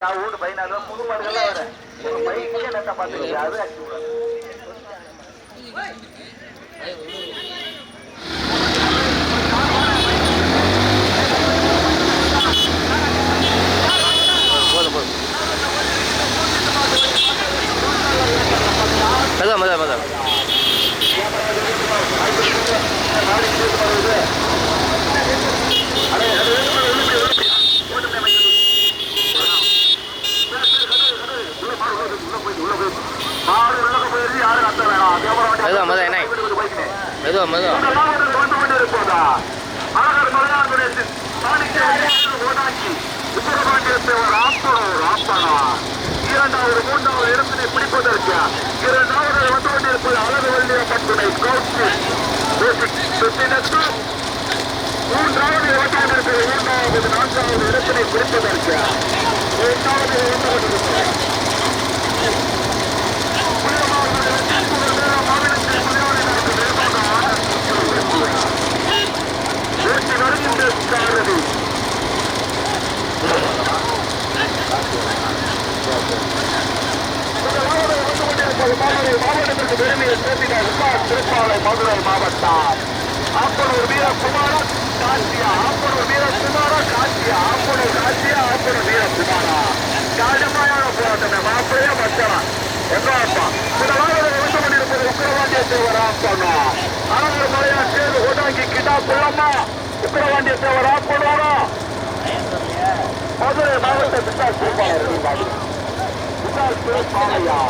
ஊட்டு பையனால புது மாடுகள்லாம் வர பைக்கே நட்டா பார்த்துருக்கு அது அடிச்சு விடாது. மதம் மதம் மதம் இரண்டாவது மூன்றாவது இடத்தினை பிடிப்பதற்கு இரண்டாவது வந்து கொண்டிருப்பது அழகு வெள்ளிய பட்டுனை மூன்றாவது வந்து கொண்டிருப்பது இரண்டாவது நான்காவது இடத்தினை பிடிப்பதற்கு இரண்டாவது வந்து கொண்டிருப்பது வருகின்ற சாரதி மாவட்டத்திற்கு பெருமையை சேர்த்தினார் திருப்பாலை மதுரை மாவட்டம் ஆப்பனூர் வீரகுமார காட்சியா ஆப்பனூர் வீரகுமார காட்சியா ஆப்பனூர் காட்சியா ஆப்பனூர் வீரகுமாரா கடுமையான போராட்டம் மாப்பிளைய மச்சான் எங்கப்பா முதலாவது வந்து கொண்டிருப்பது உக்கரவாண்டிய தேவர் ஆப்பனா அனந்தர் மலையா சேர்ந்து ஓட்டாங்கி கிட்டா புள்ளம்மா உக்கரவாண்டிய தேவர் ஆப்பனாரா மதுரை மாவட்ட விசால் திருப்பாளர் விசால் திருப்பாலையா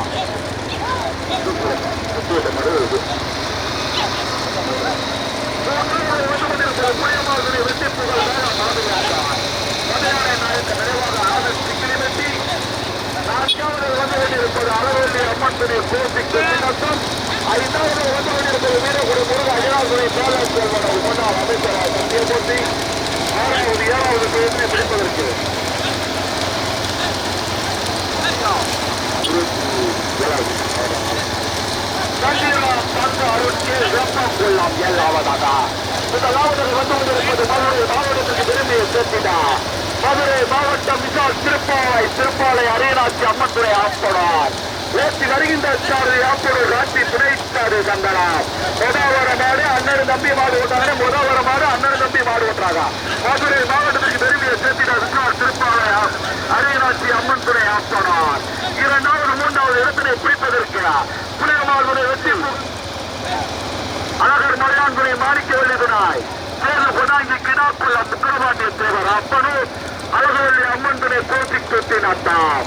வெற்றி புகழ் நிறைவாக ஆனந்த் சிக்கிரி வெட்டி நான்காவது வந்து கொண்டிருப்பது அறவெள்ளி அம்மன் துணை கோபிக்கு நஷ்டம் ஐந்தாவது வந்து கொண்டிருப்பது வீரகுடி முருக அயனாதுறை பாலன் செல்வன் முன்னாள் அமைச்சராக சத்தியமூர்த்தி ஆறாவது ஏழாவது பேருமை பிடிப்பதற்கு மதுரை மாவட்டம் விசால் திருப்பாலை அரியநாச்சி அம்மன் துறை ஆப்பனார் ஓட்டி வருகின்ற சாரதி ஆப்பனூர் ராட்சி துணை சாரு கண்டனம் முதவர மாடு அண்ணன் தம்பி மாடு ஓட்டாங்க முதவர மாடு அண்ணன் தம்பி மாடு ஓட்டுறாங்க மதுரை மாவட்டத்திற்கு பெருமையை சேர்த்தினார் விசால் திருப்பாலை அரியநாச்சி அம்மன் துறை ஆப்பனார் இரண்டாவது மூன்றாவது இடத்தினை பிடிப்பதற்கு புலியமாளுடைய வெற்றி அழகர் மலையான்குறை மாணிக்க வெள்ளிதுனாய் சேர்ந்து கொண்டாங்கி கிடாப்புள்ள சுக்கரபாண்டிய தேவர் அப்பனும் அழகவள்ளி அம்மன் துணை கோபிக் தொட்டி நட்டார்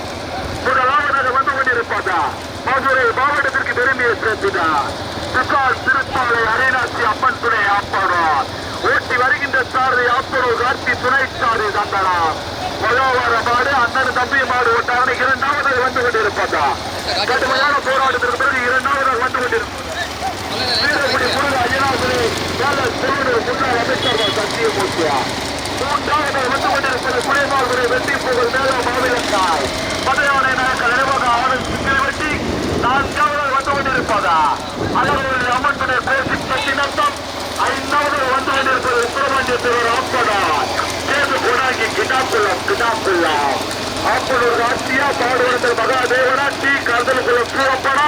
முதலாவதாக வந்து கொண்டிருப்பதா மதுரை மாவட்டத்திற்கு பெருமையை சேர்த்துட்டார் விசால் திருப்பாலை அரியநாச்சி அம்மன் துணை ஆப்பனார் ஓட்டி வருகின்ற சாரதி ஆப்பனூர் காட்சி துணை சாரி தந்தனார் முதலாவது மாடு அண்ணன் தம்பி மாடு ஓட்டாங்க இரண்டாவதாக வந்து கொண்டிருப்பதா கடுமையான போராட்டத்திற்கு பிறகு இரண்டாவதாக வந்து கொண்டிருப்பது வீரகுடி முருக அய்யனாதுரை முன்னாள் அமைச்சர் சத்தியமூர்த்தியா மூன்றாவது வந்து கொண்டிருப்பது புலியமாதுரை வெற்றி புகழ் மேல மாவிலக்காய் மதுரை நாயக்க நிறைவாக ஆனந்த் சிங்கிரி வெட்டி நான்காவது வந்து கொண்டிருப்பதா அழகு அம்மன் துணை பேசி கட்டி நஷ்டம் ஐந்தாவது வந்து கொண்டிருப்பது உத்தரவாண்டிய தேவர் ஆப்பனார் சேர்ந்து கொடாங்கி கிட்டாப்புள்ளம் ஆப்பனூர் ராட்சியா பாடுவரத்தில் மகாதேவனா டி கருதலுக்குள்ள சூரப்பனா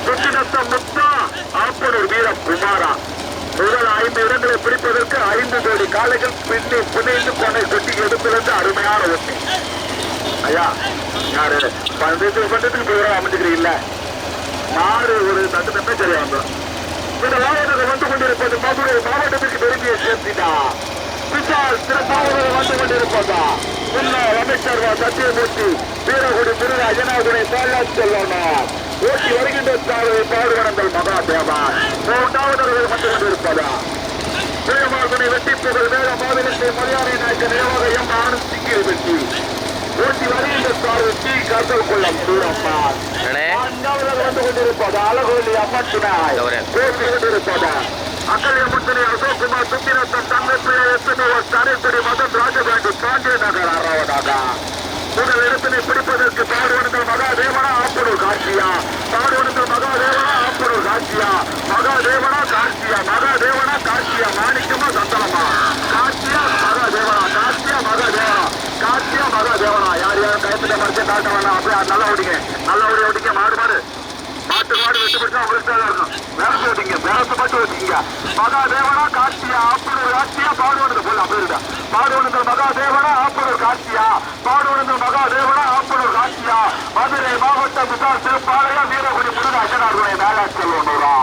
சுத்தினத்தம் முத்தா ஆப்பனூர் வீரம் குமாரா முதல் 5 இடங்களை பிடிப்பதற்கு 5 கோடி காலைகள் பின்னி புனைந்து கொண்டை கொட்டி எடுப்பிலிருந்து அருமையான ஒன்று ஐயா யாரு பண்டத்துக்கு போய் அமைச்சுக்கிறீங்கள மாறு ஒரு நட்டு தம்பே சரியா வந்துடும் இந்த மாவட்டத்தில் வந்து கொண்டிருப்பது மதுரை மாவட்டத்திற்கு பெருமையை சேர்த்திட்டா விசால் சிறப்பாக வந்து கொண்டிருப்பதா முன்னாள் அமைச்சர் சத்தியமூர்த்தி வீரகுடி முருக அய்யனாதுரை பாலன் செல்வனார் ஓட்டி வருகின்ற சாரதி பாடுவனங்கள் மகாதேவா மூன்றாவது வந்து கொண்டிருப்பதா வீரமார்கனை வெட்டி புகழ் வேத மாவிலத்தை மரியாதை நாயக்க நினைவாக எம் ஆனந்த் சிங்கிரி வெட்டி ஓட்டி வருகின்ற சாரதி டி கருதலுக்குள்ளம் சூரம்மா நான்காவது வந்து கொண்டிருப்பதா அழகொல்லி அம்மன் துணாய் ஓட்டி கொண்டிருப்பதா அக்கல் எம்புத்தனை அசோக்குமார் சுத்திரத்தன் தங்கப்பிள்ளை எத்தனை தரைப்படி மதன் ராஜபாண்டி பாண்டிய நகர் ஆறாவதாக முதல் இடத்தினை பிடிப்பதற்கு பாடுவனங்கள் மகாதேவனா ஆப்பனூர் காட்சியா பாடுவனங்கள் மகாதேவனா ஆப்பனூர் காட்சியா மகாதேவனா காட்சியா மாணிக்கமா சந்தனமா காட்சியா மகாதேவனா பக்கத்துல மறைச்சு காட்ட வேணாம். அப்படியே நல்லா ஓடிங்க, நல்லா ஓடிங்க. மாடு மாட்டு மாடு வெட்டு பிடிச்சா உங்களுக்கு தான் இருக்கும். வேறத்து ஓட்டிங்க, வேறத்து மட்டும் ஓட்டிங்க. மகாதேவனா காட்சியா ஆப்பனூர் காட்சியா பாடுவனது போல அப்படி இருக்கா. பாடுவனத்தில் மகாதேவனா ஆப்பனூர் காட்சியா, பாடுவனத்தில் மகாதேவனா ஆப்பனூர் காட்சியா. மதுரை மாவட்டம் திருப்பாளையம் வீரகுடி முருகன் அச்சனாருடைய மேலாட்சி செல்வனூரா.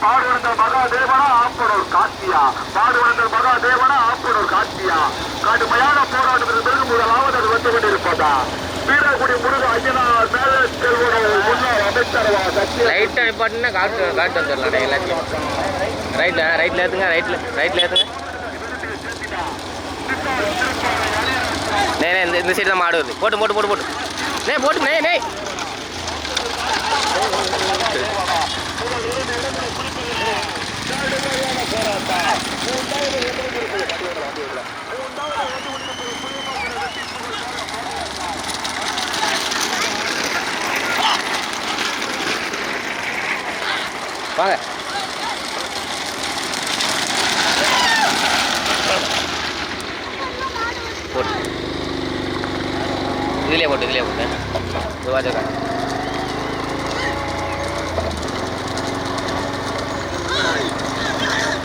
பாடுவனத்தில் மகாதேவனா ஆப்பனூர் காட்சியா, பாடுவனத்தில் மகாதேவனா ஆப்பனூர் காட்சியா. கடுமையான போராட்டத்திற்கு பிறகு முதலாவது அது வந்து கொண்டிருப்பதா வீரகுடி முருகன் ஐயனார் மேலாட்சி செல்வனூர் முன்னாள் அமைச்சரவா சக்தி லைட்டாக நிப்பாட்டினா காட்டு வந்துடலாம் எல்லாத்தையும். ரைட்டில் ஏற்றுங்க, ரைட்டில் ஏற்றுங்க. நே இந்த சைடு தான் மாடு வருது. போட்டு நே போட்டு நே வாங்க. போட்டு இதுலேயே போட்டு இதுவாச்சக்கா.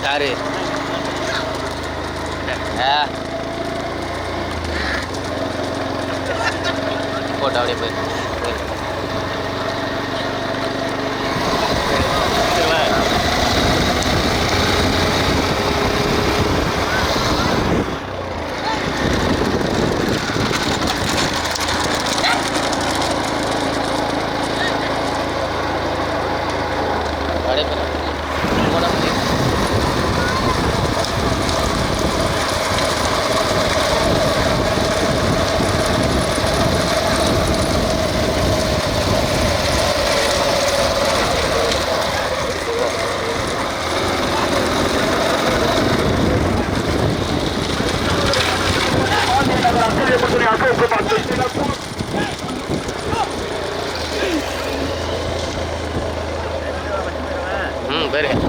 யாரு போட்டு அப்படியே போய் பேருங்க.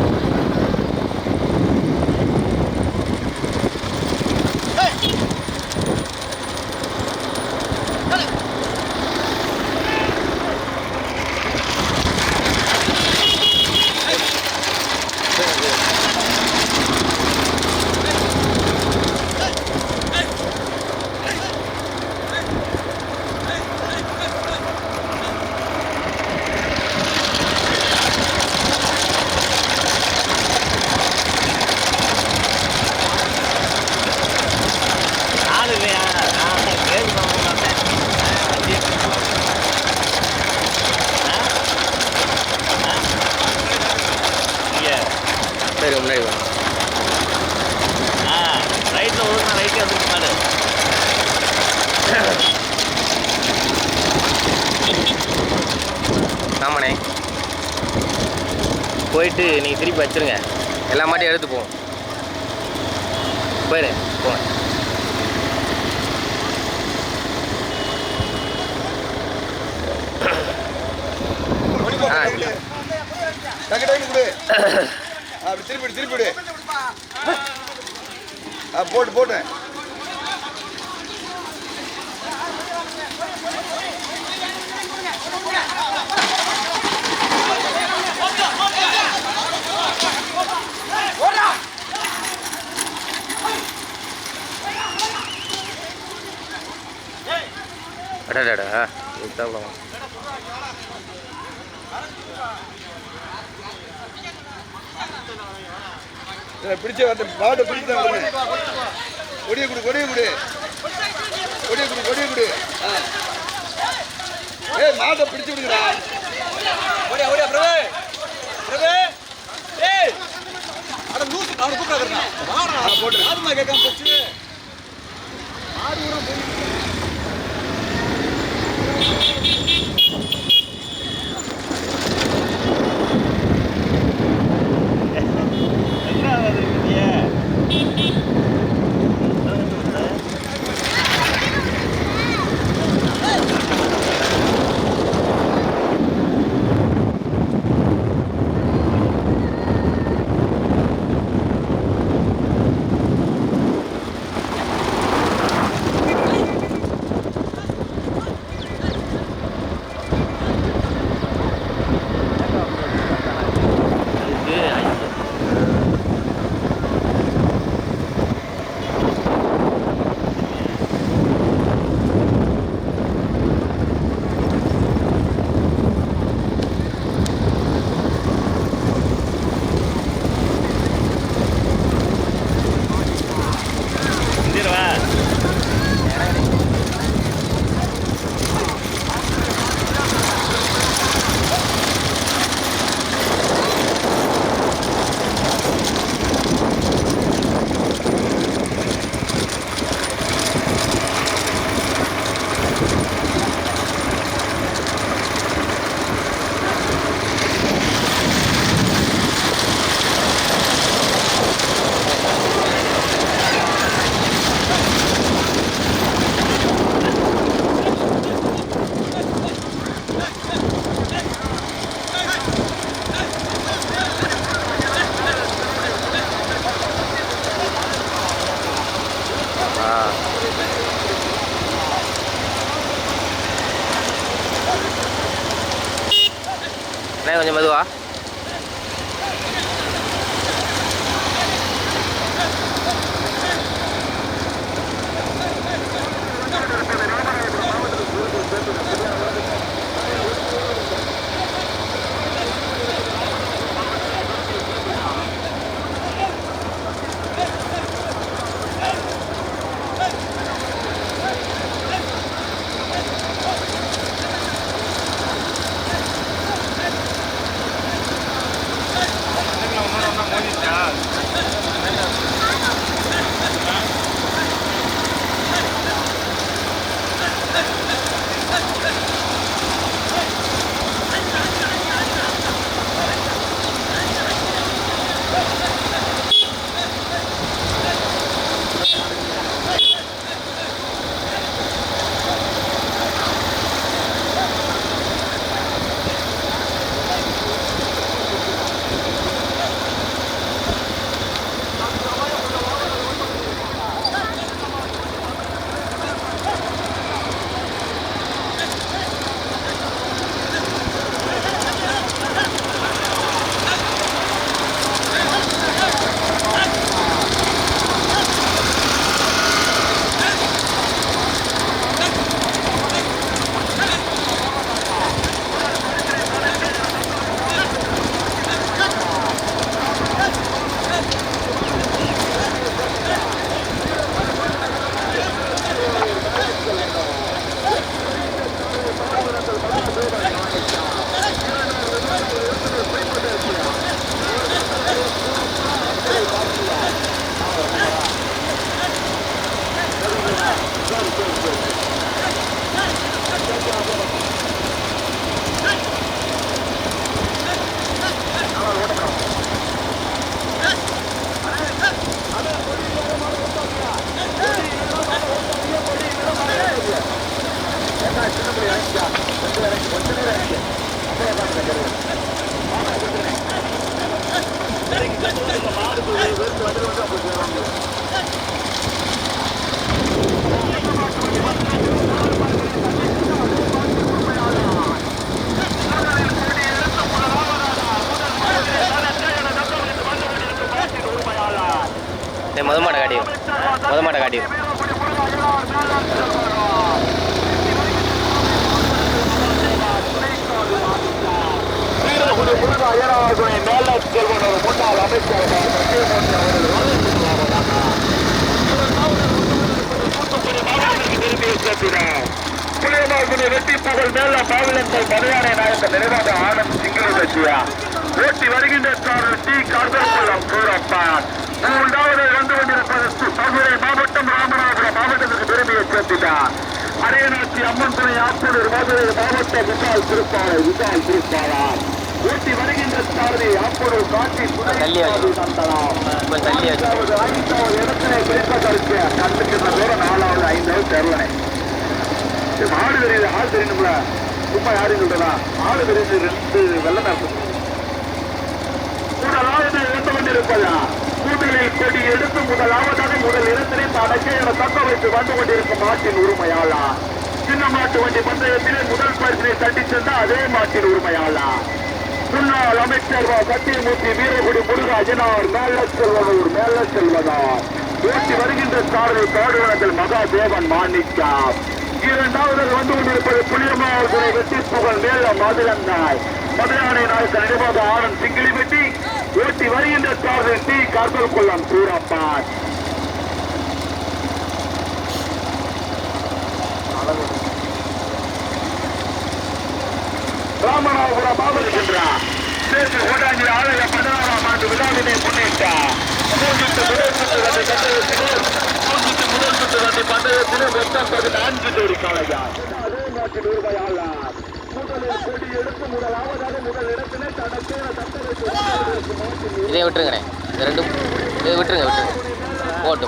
சரி முன்னாடி ரைட்டில் ஒழுங்கா ரைட்டே வந்துருக்கு மாடு. ஆமாண்ணே போயிட்டு நீங்கள் திருப்பி வச்சுருங்க. எல்லா மாட்டையும் எடுத்து போவோம். போயிரு போங்க. அப்படி திருப்பி போட்டு அடாடா இதுதான் பிடிச்ச வந்து மாட்டை பிடிச்ச கொடிய கொடு ஏய் மாட்டை பிடிச்சு விடுங்கடா. ஓடியா பிரபு ஏய் அட லூசு நான் கூப்பிடாதடா. வாடா போடு. ஆடுமா கேட்காம போச்சு. ஆடு ஊரா போய் கொஞ்சம் மெதுவா. மதுமாட்டை காட்டி முன்னாள் அமைச்சர் புலியமாகுடி வெட்டி புகழ் மேல பாவிலங்கள் மலையாள நாயக்க நினைவாக ஆனந்த் சிங்கள ஓட்டி வருகின்ற டி கார்பரம் கூறப்பார். மூன்றாவது வந்து கொண்டிருப்பதற்கு மதுரை மாவட்டம் ராமநாதபுரம் மாவட்டத்திற்கு பெருமையை சேர்த்துட்டார். அரியநாச்சி அம்மன் துணை ஆப்பூர் மதுரை மாவட்ட விசால் திருப்பாளர் ஓட்டி வருகின்ற சாரதி ஆப்பூர் காட்சி ஐந்தாவது இடத்தினை கிடைப்பதற்கு கண்ணுக்கு தூரம் 4வது 5வது தெருவனை ஆடு தெரியுது. ஆடு தெரியணும்ல, சும்மா யாரும் சொல்றதா? ஆடு தெரியுது. 2 வெள்ள நாட்டு முதலாவது இழந்து கொண்டிருப்பதா கூட்டலில் கொடி எடுத்து முதலாவதாக முதல் இடத்தினை தனக்கே என தக்க வைத்து வந்து கொண்டிருக்கும் மாட்டின் உரிமையாளா. சின்ன மாட்டு வண்டி பந்தயத்திலே முதல் பரிசினை தட்டி சென்ற அதே மாட்டின் உரிமையாளா முன்னாள் அமைச்சர் சத்தியமூர்த்தி வீரகுடி முருகாஜனார் மேல செல்வதார் ஓட்டி வருகின்ற சாரதி காடுவனத்தில் மகாதேவன் மாணிக்கா. இரண்டாவது வந்து கொண்டிருப்பது புளியமார் துறை வெட்டி புகழ் மேல மதுரந்தாய் மதுரானை நாயக்க நினைவாக ஆனந்த் சிங்கிளி வெட்டி ஓட்டி வருகின்ற சாரதி டி கார்பல் கொள்ளம் சூரப்பார். ராமநாதபுரம் மாவட்டத்தின்றார் கோடாங்கி ஆலய 16ஆம் ஆண்டு விழாவினை முன்னிட்டார். முதல் சுற்று பந்தயத்திலே மொத்தம் 14 ஜோடி காளையார். அதே மாட்டின் உரிமையாளர் முதலில் கொடி எடுத்து முதலாவதாக முதல் இடத்திலே தனக்கே தக்க வைத்து இதே விட்டுருங்கண்ணே. இந்த 2 இதை விட்டுருங்க போட்டு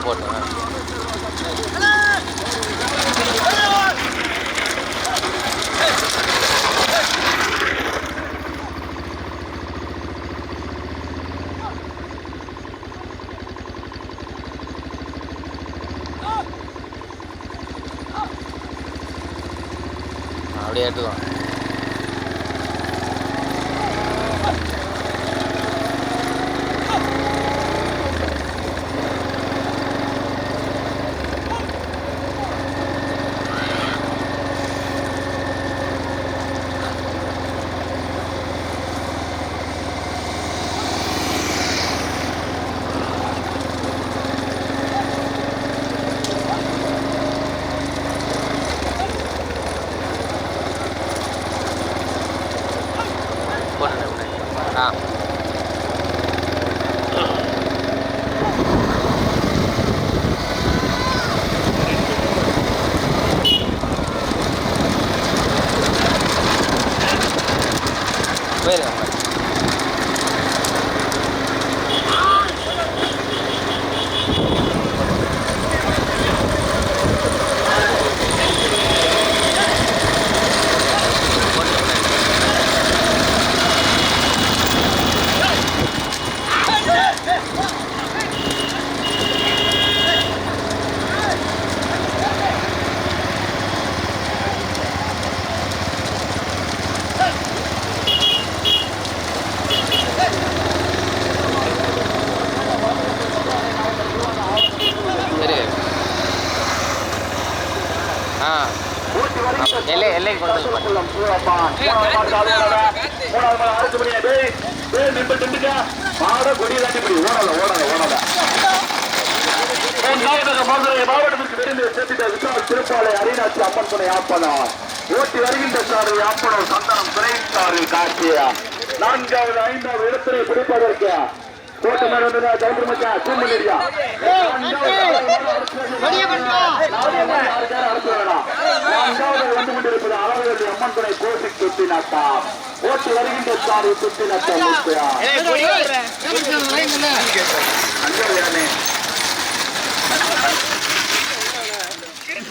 அப்படியே எடுத்துக்கலாம். ஆ போயிருங்க. எல்லைக்கு கொண்டு திருப்பாலை அரிநாச்சி அம்மன் துணை ஆப்பனார் ஓட்டி வருகின்ற சாரதி ஆப்பனூர் சந்தனம் துணைத்தாரில் காட்சியா 4வது 5வது இடத்தினை பிடிப்பதற்கு கோட்டை மேல ஜவுந்திரமச்சா சூமலியா வந்து கொண்டிருப்பது அளவில் அம்மன் துணை கோஷி சுத்தி நட்டா ஓட்டி வருகின்ற சாரதி சுத்தி நட்டா